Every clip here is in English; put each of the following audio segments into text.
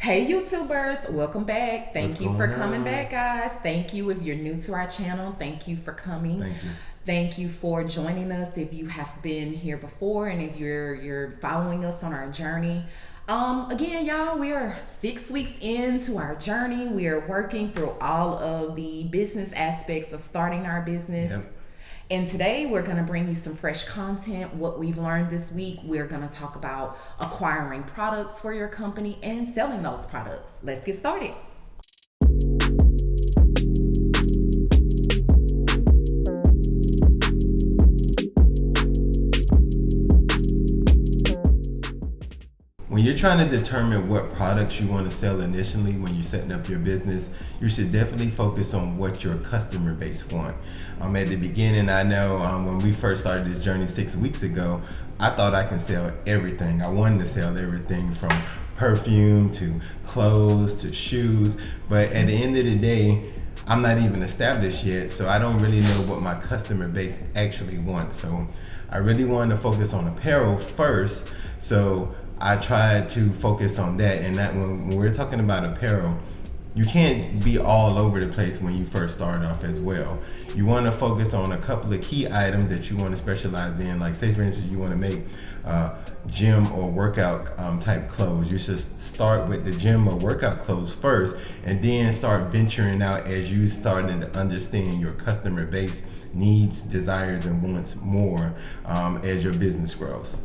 Hey YouTubers, welcome back. Thank What's you for going coming on? back, guys. Thank you if you're new to our channel. Thank you for coming. Thank you. Thank you for joining us if you have been here before and if you're following us on our journey. Again, y'all, we are 6 weeks into our journey. We are working through all of the business aspects of starting our business. Yep. And today we're going to bring you some fresh content. What we've learned this week, we're going to talk about acquiring products for your company and selling those products. Let's get started. When you're trying to determine what products you want to sell initially when you're setting up your business, you should definitely focus on what your customer base want. At the beginning, I know when we first started this journey 6 weeks ago, I thought I can sell everything. I wanted to sell everything from perfume to clothes to shoes, but at the end of the day, I'm not even established yet, so I don't really know what my customer base actually wants. So I really wanted to focus on apparel first, so I tried to focus on that. And that when we're talking about apparel, you can't be all over the place when you first start off as well. You want to focus on a couple of key items that you want to specialize in. Like say for instance, you want to make gym or workout type clothes. You should start with the gym or workout clothes first, and then start venturing out as you starting to understand your customer base needs, desires, and wants more as your business grows.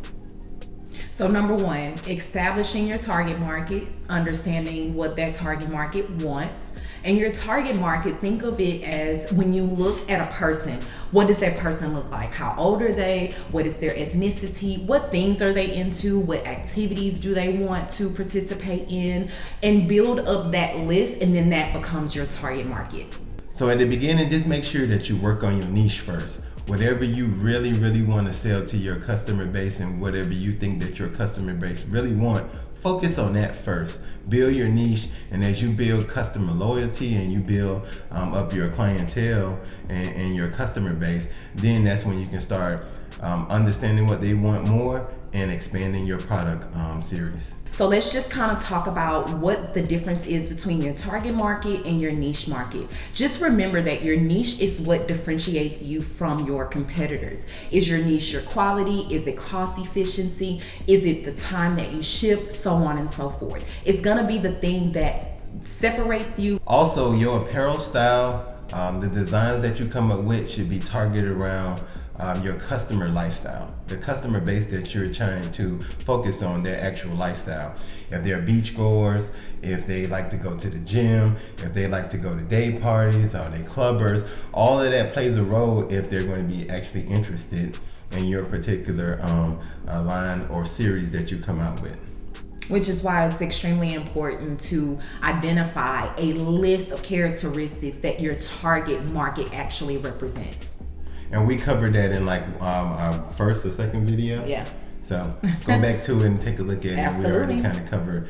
So number one, establishing your target market, understanding what that target market wants. And your target market, think of it as when you look at a person, what does that person look like? How old are they? What is their ethnicity? What things are they into? What activities do they want to participate in? And build up that list, and then that becomes your target market. So at the beginning, just make sure that you work on your niche first. Whatever you really want to sell to your customer base and whatever you think that your customer base really want, focus on that first. Build your niche, and as you build customer loyalty and you build up your clientele and your customer base, then that's when you can start understanding what they want more and expanding your product series. So let's just kind of talk about what the difference is between your target market and your niche market. Just remember that your niche is what differentiates you from your competitors. Is your niche your quality? Is it cost efficiency? Is it the time that you ship? So on and so forth. It's gonna be the thing that separates you. Also, your apparel style, the designs that you come up with should be targeted around your customer lifestyle, the customer base that you're trying to focus on, their actual lifestyle. If they're beach goers, if they like to go to the gym, if they like to go to day parties, are they clubbers, all of that plays a role if they're going to be actually interested in your particular line or series that you come out with. Which is why it's extremely important to identify a list of characteristics that your target market actually represents. And we covered that in like our first or second video. Yeah. So go back to it and take a look at it. Absolutely. We already kind of covered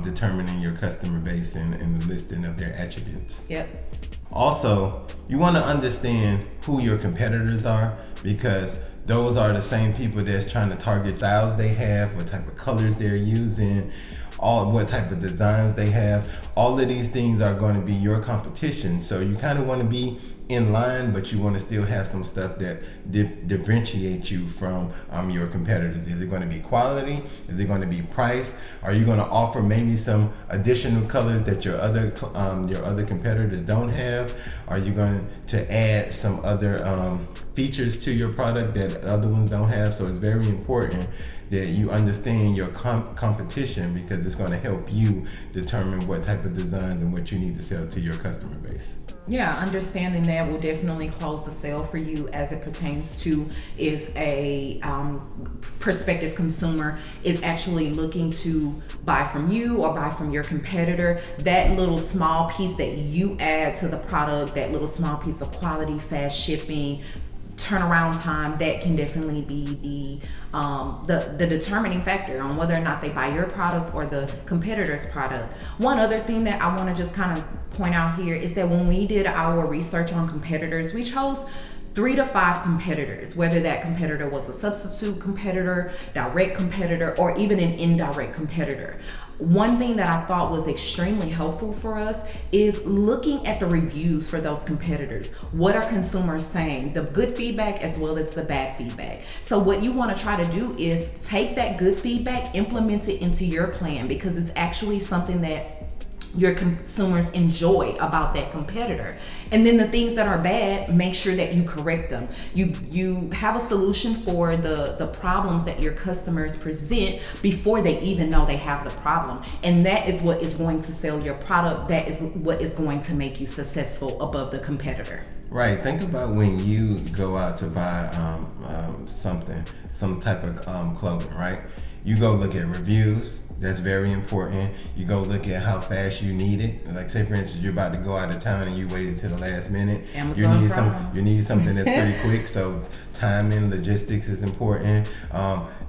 determining your customer base and the listing of their attributes. Yep. Also, you want to understand who your competitors are, because those are the same people that's trying to target styles they have, what type of colors they're using, what type of designs they have. All of these things are going to be your competition. So you kind of want to be in line, but you want to still have some stuff that differentiates you from your competitors. Is it going to be quality? Is it going to be price? Are you going to offer maybe some additional colors that your other competitors don't have? Are you going to add some other features to your product that other ones don't have? So it's very important that you understand your competition, because it's going to help you determine what type of designs and what you need to sell to your customer base. Yeah, understanding that will definitely close the sale for you as it pertains to if a prospective consumer is actually looking to buy from you or buy from your competitor. That little small piece that you add to the product, that little small piece of quality, fast shipping, turnaround time, that can definitely be the determining factor on whether or not they buy your product or the competitor's product. One other thing that I want to just kind of point out here is that when we did our research on competitors, we chose 3 to 5 competitors, whether that competitor was a substitute competitor, direct competitor, or even an indirect competitor. One thing that I thought was extremely helpful for us is looking at the reviews for those competitors. What are consumers saying? The good feedback as well as the bad feedback. So what you want to try to do is take that good feedback, implement it into your plan, because it's actually something that your consumers enjoy about that competitor. And then the things that are bad, make sure that you correct them. You have a solution for the problems that your customers present before they even know they have the problem. And that is what is going to sell your product. That is what is going to make you successful above the competitor. Right. Think about when you go out to buy something, some type of clothing, right? You go look at reviews. That's very important. You go look at how fast you need it. Like, say for instance, you're about to go out of town and you waited to the last minute. Amazon you need something that's pretty quick. So timing, logistics is important.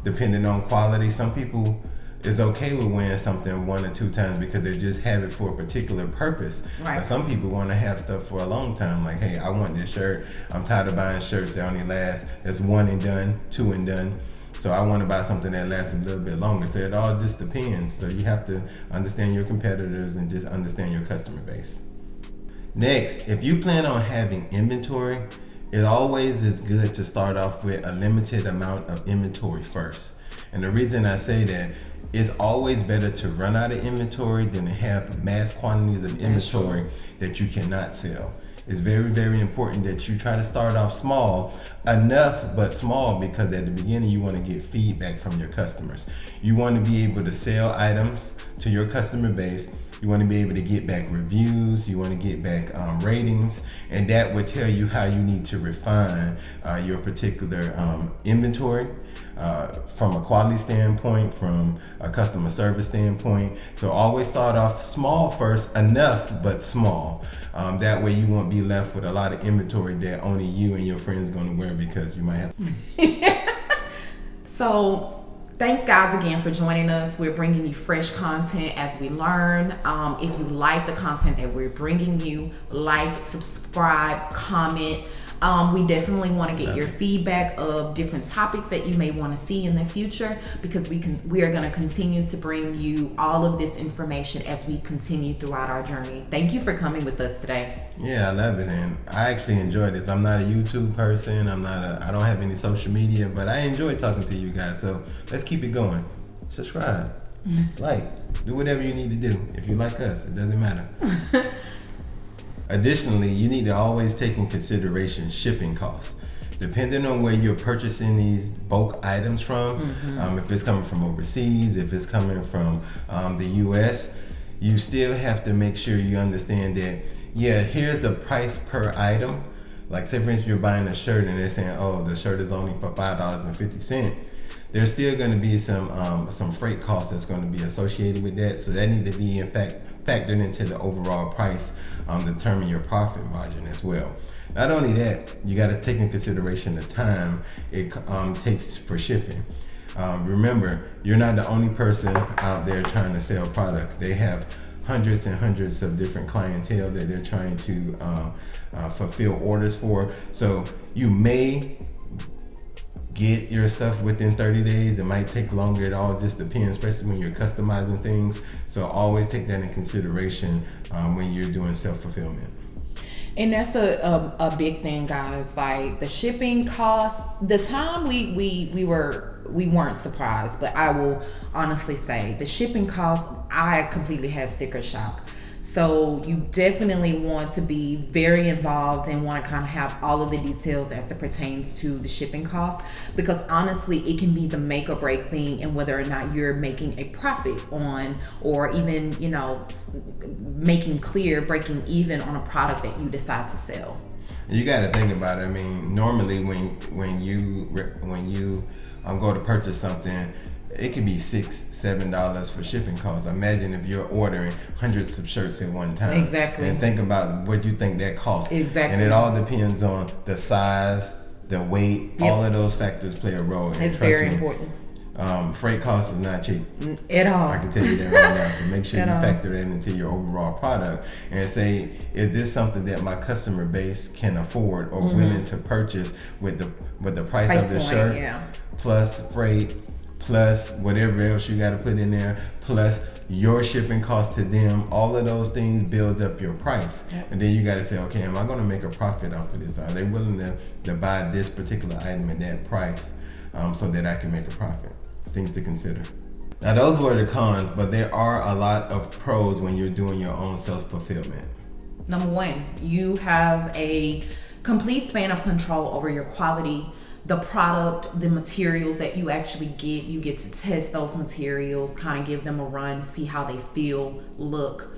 Depending on quality, some people is okay with wearing something 1 or 2 times because they just have it for a particular purpose. Right. But some people want to have stuff for a long time. Like, hey, I want this shirt. I'm tired of buying shirts that only last. That's 1 and done, 2 and done. So I want to buy something that lasts a little bit longer. So it all just depends. So you have to understand your competitors and just understand your customer base. Next, if you plan on having inventory, it always is good to start off with a limited amount of inventory first. And the reason I say that, it's always better to run out of inventory than to have mass quantities of inventory that you cannot sell. It's very, very important that you try to start off small, enough but small, because at the beginning you want to get feedback from your customers. You want to be able to sell items to your customer base. You want to be able to get back reviews. You want to get back ratings, and that would tell you how you need to refine your particular inventory from a quality standpoint, from a customer service standpoint. So always start off small first, enough but small. That way you won't be left with a lot of inventory that only you and your friends are going to wear because you might have. So thanks guys again for joining us. We're bringing you fresh content as we learn. If you like the content that we're bringing you, like, subscribe, comment. We definitely want to get your feedback of different topics that you may want to see in the future, because we are going to continue to bring you all of this information as we continue throughout our journey. Thank you for coming with us today. Yeah, I love it, and I actually enjoy this. I'm not a YouTube person. I don't have any social media, but I enjoy talking to you guys. So let's keep it going. Subscribe, like, do whatever you need to do. If you like us, it doesn't matter. Additionally, you need to always take in consideration shipping costs. Depending on where you're purchasing these bulk items from, if it's coming from overseas, if it's coming from the US, you still have to make sure you understand that, yeah, here's the price per item. Like, say for instance, you're buying a shirt and they're saying, oh, the shirt is only for $5.50. There's still going to be some freight costs that's going to be associated with that. So that need to be, in fact, factored into the overall price, determine your profit margin as well. Not only that, you got to take in consideration the time it takes for shipping. Remember, you're not the only person out there trying to sell products. They have hundreds and hundreds of different clientele that they're trying to fulfill orders for. So you may get your stuff within 30 days. It might take longer. It all just depends, especially when you're customizing things. So always take that in consideration when you're doing self-fulfillment. And that's a big thing, guys. Like the shipping costs, the time we weren't surprised, but I will honestly say the shipping costs, I completely had sticker shock. So you definitely want to be very involved and want to kind of have all of the details as it pertains to the shipping costs, because honestly, it can be the make or break thing in whether or not you're making a profit on, or even, making clear, breaking even on a product that you decide to sell. You got to think about it. I mean, normally when you go to purchase something, it could be $6-7 for shipping costs. Imagine if you're ordering hundreds of shirts at one time. Exactly. And think about what you think that costs. Exactly. And it all depends on the size, the weight. Yep. All of those factors play a role. It's very important. Freight cost is not cheap at all. I can tell you that right now. So make sure you all. factor that into your overall product and say, is this something that my customer base can afford or willing to purchase with the price of the point, shirt, plus freight, plus whatever else you got to put in there, plus your shipping cost to them. All of those things build up your price. And then you got to say, okay, am I going to make a profit off of this? Are they willing to buy this particular item at that price so that I can make a profit? Things to consider. Now those were the cons, but there are a lot of pros when you're doing your own self-fulfillment. Number one, you have a complete span of control over your quality, the product, the materials that you actually get. You get to test those materials, kind of give them a run, see how they feel, look,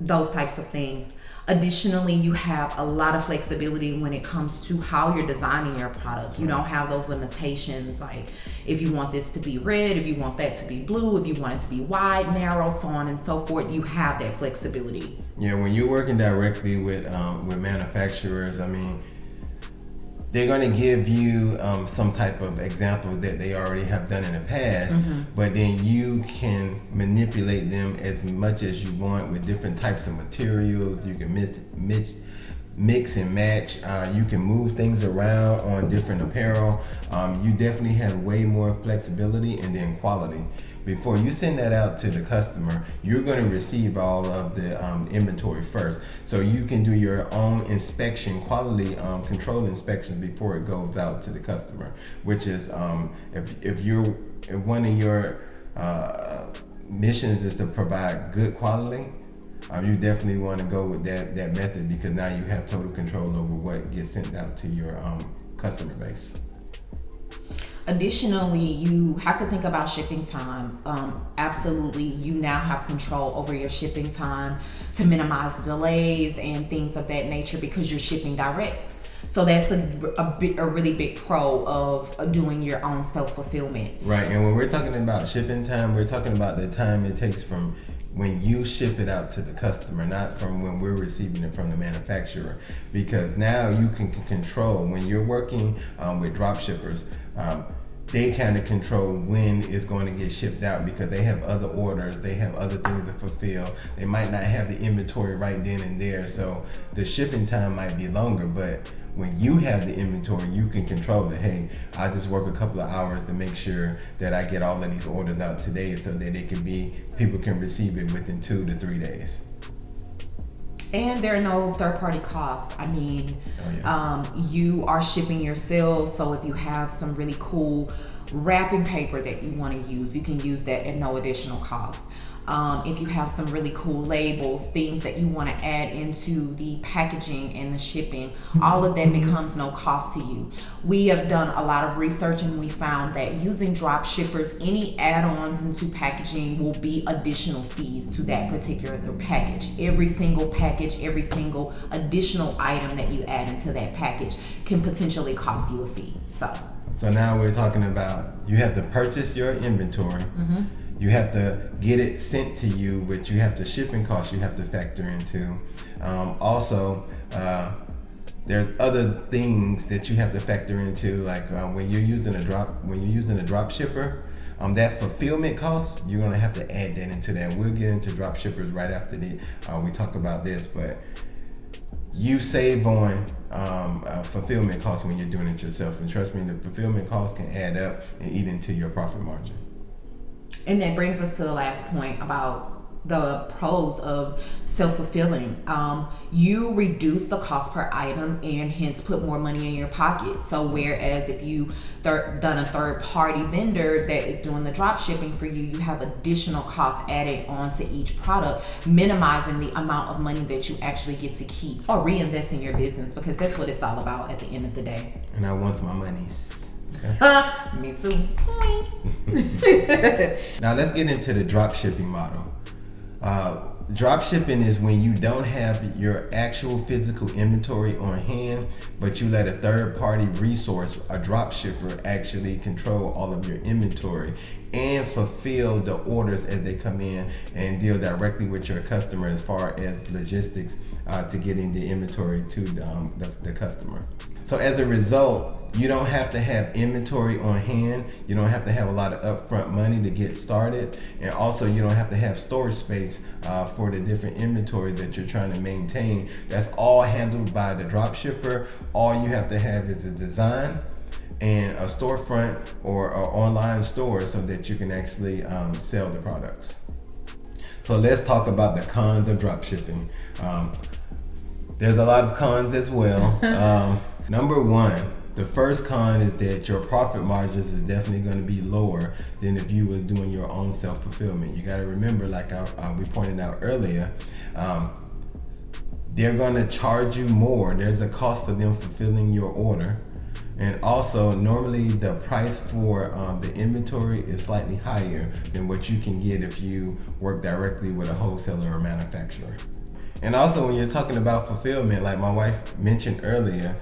those types of things. Additionally, you have a lot of flexibility when it comes to how you're designing your product. You don't have those limitations, like if you want this to be red, if you want that to be blue, if you want it to be wide, narrow, so on and so forth. You have that flexibility. Yeah, when you're working directly with manufacturers, I mean, they're going to give you some type of examples that they already have done in the past, but then you can manipulate them as much as you want with different types of materials. You can mix and match. You can move things around on different apparel. You definitely have way more flexibility and then quality. Before you send that out to the customer, you're going to receive all of the inventory first. So you can do your own inspection, quality control inspections before it goes out to the customer, which is if one of your missions is to provide good quality, you definitely want to go with that method, because now you have total control over what gets sent out to your customer base. Additionally, you have to think about shipping time. Absolutely, you now have control over your shipping time to minimize delays and things of that nature because you're shipping direct. So that's a really big pro of doing your own self-fulfillment. Right, and when we're talking about shipping time, we're talking about the time it takes from when you ship it out to the customer, not from when we're receiving it from the manufacturer. Because now you can control, when you're working with drop shippers, they kind of control when it's going to get shipped out, because they have other orders, they have other things to fulfill. They might not have the inventory right then and there, so the shipping time might be longer. But when you have the inventory, you can control it. Hey, I just work a couple of hours to make sure that I get all of these orders out today, so that people can receive it within 2 to 3 days. And there are no third-party costs. I mean, you are shipping yourself, so if you have some really cool wrapping paper that you want to use, you can use that at no additional cost. If you have some really cool labels, things that you want to add into the packaging and the shipping, all of that becomes no cost to you. We have done a lot of research, and we found that using drop shippers, any add-ons into packaging will be additional fees to that particular package. Every single package, every single additional item that you add into that package can potentially cost you a fee. So now we're talking about, you have to purchase your inventory. You have to get it sent to you, which you have the shipping costs you have to factor into. Also, there's other things that you have to factor into, like when you're using a drop shipper, that fulfillment cost, you're gonna have to add that into that. We'll get into drop shippers right after we talk about this, but you save on fulfillment costs when you're doing it yourself, and trust me, the fulfillment costs can add up and eat into your profit margin. And that brings us to the last point about the pros of self-fulfilling. You reduce the cost per item and hence put more money in your pocket. So whereas if you done a third-party vendor that is doing the drop shipping for you, you have additional costs added onto each product, minimizing the amount of money that you actually get to keep or reinvest in your business, because that's what it's all about at the end of the day. And I want my monies. Me too. Now let's get into the drop shipping model. Drop shipping is when you don't have your actual physical inventory on hand, but you let a third party resource, a drop shipper, actually control all of your inventory and fulfill the orders as they come in and deal directly with your customer as far as logistics to getting the inventory to the customer. So as a result, you don't have to have inventory on hand. You don't have to have a lot of upfront money to get started. And also you don't have to have storage space for the different inventory that you're trying to maintain. That's all handled by the drop shipper. All you have to have is the design and a storefront or an online store so that you can actually sell the products. So let's talk about the cons of drop shipping. There's a lot of cons as well. Number one, the first con is that your profit margins is definitely going to be lower than if you were doing your own self-fulfillment. You got to remember, like we pointed out earlier, they're going to charge you more. There's a cost for them fulfilling your order. And also, normally the price for the inventory is slightly higher than what you can get if you work directly with a wholesaler or manufacturer. And also, when you're talking about fulfillment, like my wife mentioned earlier,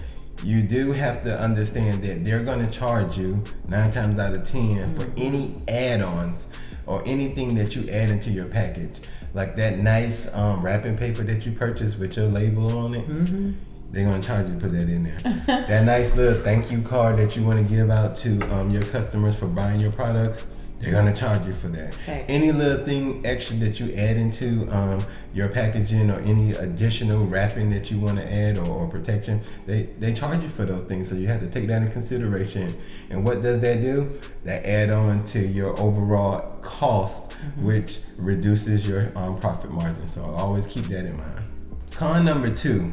you do have to understand that they're going to charge you 9 times out of 10 for any add-ons or anything that you add into your package. Like that nice wrapping paper that you purchased with your label on it. They're going to charge you to put that in there. That nice little thank you card that you want to give out to your customers for buying your products, they're going to charge you for that. Okay. Any little thing extra that you add into your packaging or any additional wrapping that you want to add or protection, they charge you for those things. So you have to take that in consideration. And what does that do? That add on to your overall cost, which reduces your profit margin. So always keep that in mind. Con number 2.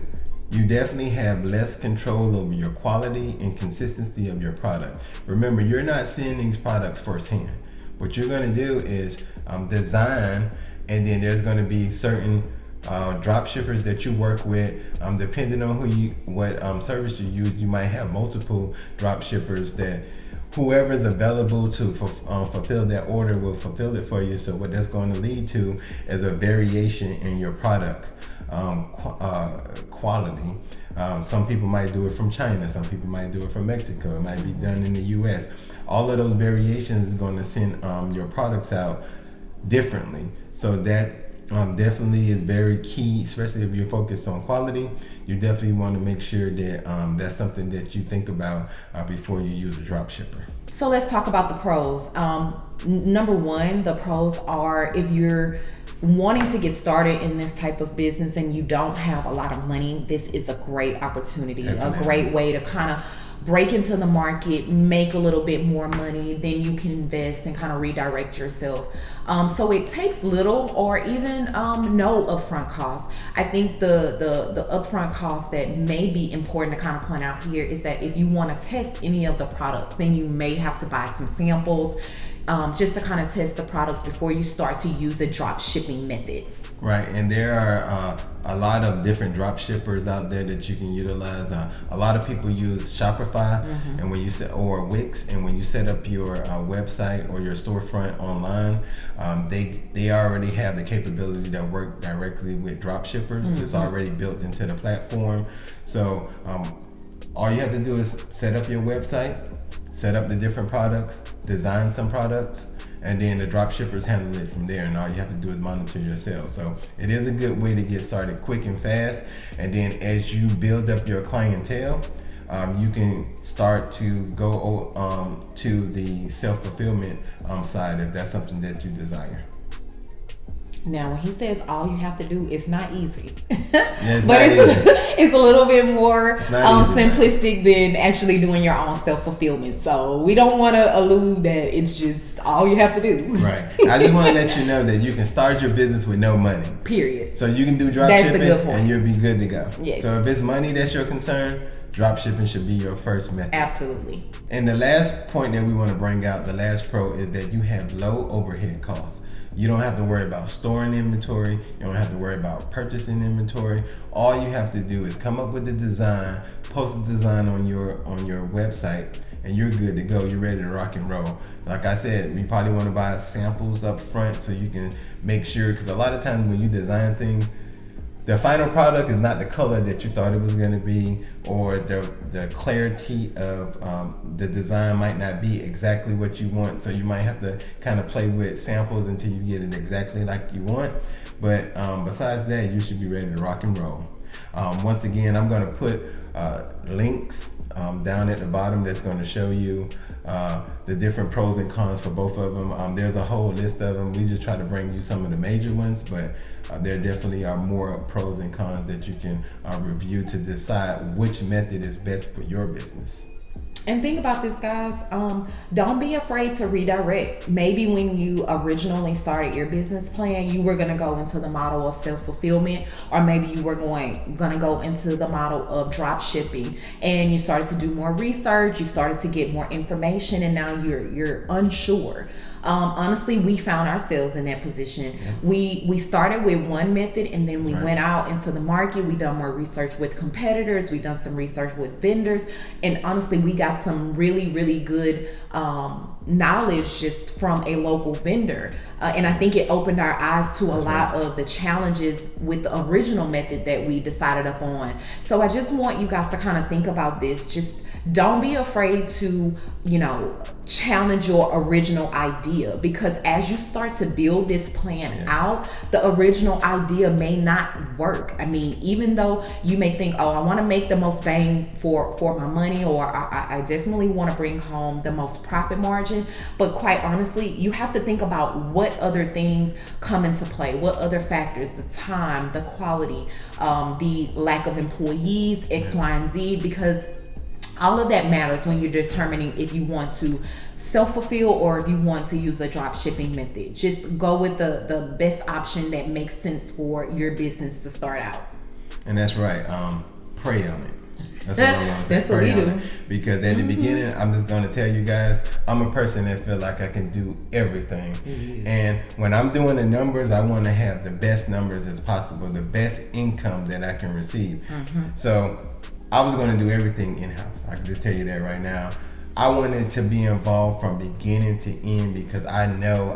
You definitely have less control over your quality and consistency of your product. Remember, you're not seeing these products firsthand. What you're going to do is design, and then there's going to be certain drop shippers that you work with. Depending on what service you use, you might have multiple drop shippers that whoever is available to fulfill that order will fulfill it for you. So what that's going to lead to is a variation in your product quality. Some people might do it from China, some people might do it from Mexico, it might be done in the US. All of those variations is going to send your products out differently. So that definitely is very key, especially if you're focused on quality. You definitely want to make sure that that's something that you think about before you use a drop shipper. So let's talk about the pros. Number one, the pros are if you're wanting to get started in this type of business and you don't have a lot of money, this is a great opportunity, definitely. A great way to kind of break into the market, make a little bit more money, then you can invest and kind of redirect yourself. So it takes little or even no upfront cost. I think the upfront cost that may be important to kind of point out here is that if you want to test any of the products, then you may have to buy some samples just to kind of test the products before you start to use a drop shipping method. Right, and there are a lot of different drop shippers out there that you can utilize. A lot of people use Shopify and when you or Wix, and when you set up your website or your storefront online, they already have the capability to work directly with drop shippers. It's already built into the platform. So all you have to do is set up your website, set up the different products, design some products, and then the drop shippers handle it from there, and all you have to do is monitor your sales. So it is a good way to get started quick and fast, and then as you build up your clientele, you can start to go to the self-fulfillment side if that's something that you desire. Now, when he says all you have to do, it's not easy. Yeah, but it's a little bit more simplistic than actually doing your own self-fulfillment. So we don't want to allude that it's just all you have to do. Right. I just want to let you know that you can start your business with no money. Period. So you can do drop shipping and you'll be good to go. Yes. So if it's money that's your concern, drop shipping should be your first method. Absolutely. And the last point that we want to bring out, the last pro, is that you have low overhead costs. You don't have to worry about storing inventory. You don't have to worry about purchasing inventory. All you have to do is come up with the design, post the design on your website, and you're good to go. You're ready to rock and roll. Like I said, you probably want to buy samples up front so you can make sure, because a lot of times when you design things, the final product is not the color that you thought it was going to be, or the clarity of the design might not be exactly what you want. So you might have to kind of play with samples until you get it exactly like you want. But besides that, you should be ready to rock and roll. Once again, I'm going to put links down at the bottom that's going to show you the different pros and cons for both of them. There's a whole list of them. We just try to bring you some of the major ones, but there definitely are more pros and cons that you can review to decide which method is best for your business. And think about this, guys. Don't be afraid to redirect. Maybe when you originally started your business plan, you were going to go into the model of self-fulfillment, or maybe you were going to go into the model of drop shipping, and you started to do more research, you started to get more information, and now you're unsure. Honestly, we found ourselves in that position. Yeah. We started with one method, and then we went out into the market. We done more research with competitors. We done some research with vendors, and honestly, we got some really, really good knowledge just from a local vendor. And I think it opened our eyes to a lot of the challenges with the original method that we decided upon. So I just want you guys to kind of think about this. Just don't be afraid to, challenge your original idea, because as you start to build this plan out, the original idea may not work. I mean, even though you may think, I want to make the most bang for my money, or I definitely want to bring home the most profit margin, but quite honestly, you have to think about what other things come into play, what other factors, the time, the quality, the lack of employees, X, Y, and Z, because all of that matters when you're determining if you want to self-fulfill or if you want to use a drop shipping method. Just go with the best option that makes sense for your business to start out. And that's right. Pray on it. That's what I want to say. That's what we do. Because at the beginning, I'm just going to tell you guys, I'm a person that feel like I can do everything. And when I'm doing the numbers, I want to have the best numbers as possible, the best income that I can receive. So I was going to do everything in-house. I can just tell you that right now. I wanted to be involved from beginning to end because I know.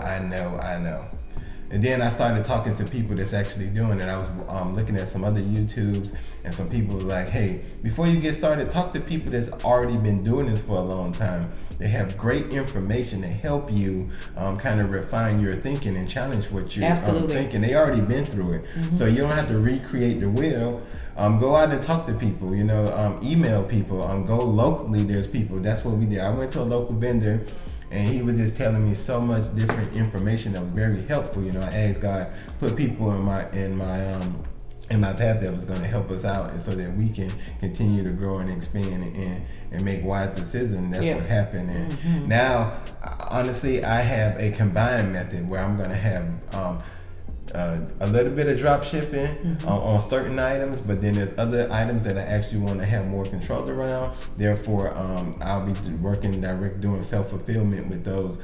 And then I started talking to people that's actually doing it. I was looking at some other YouTubes, and some people were like, hey, before you get started, talk to people that's already been doing this for a long time. They have great information to help you kind of refine your thinking and challenge what you're thinking. They already been through it. So you don't have to recreate the wheel. Go out and talk to people, email people, go locally. There's people. That's what we did. I went to a local vendor, and he was just telling me so much different information that was very helpful. I asked God, put people in my path that was going to help us out, and so that we can continue to grow and expand and make wise decisions. And that's what happened. And now, honestly, I have a combined method where I'm going to have a little bit of drop shipping on certain items, but then there's other items that I actually want to have more control around. Therefore, I'll be working direct, doing self-fulfillment with those,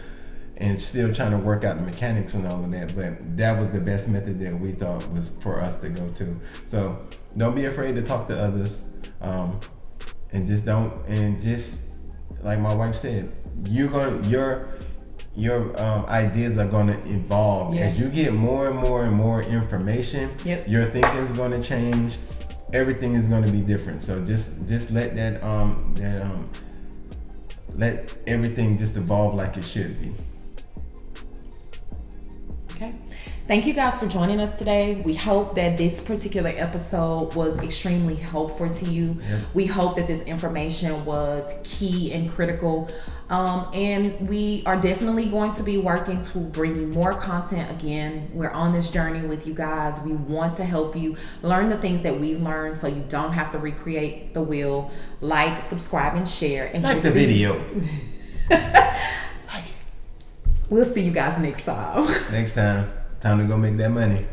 and still trying to work out the mechanics and all of that. But that was the best method that we thought was for us to go to. So don't be afraid to talk to others, and just like my wife said, your ideas are going to evolve. As you get more and more and more information. Your thinking is going to change. Everything is going to be different. So just let let everything just evolve like it should be. Okay. Thank you guys for joining us today. We hope that this particular episode was extremely helpful to you. We hope that this information was key and critical. And we are definitely going to be working to bring you more content. Again, we're on this journey with you guys. We want to help you learn the things that we've learned so you don't have to recreate the wheel. Like, subscribe, and share. And like the video. We'll see you guys next time. Time to go make that money.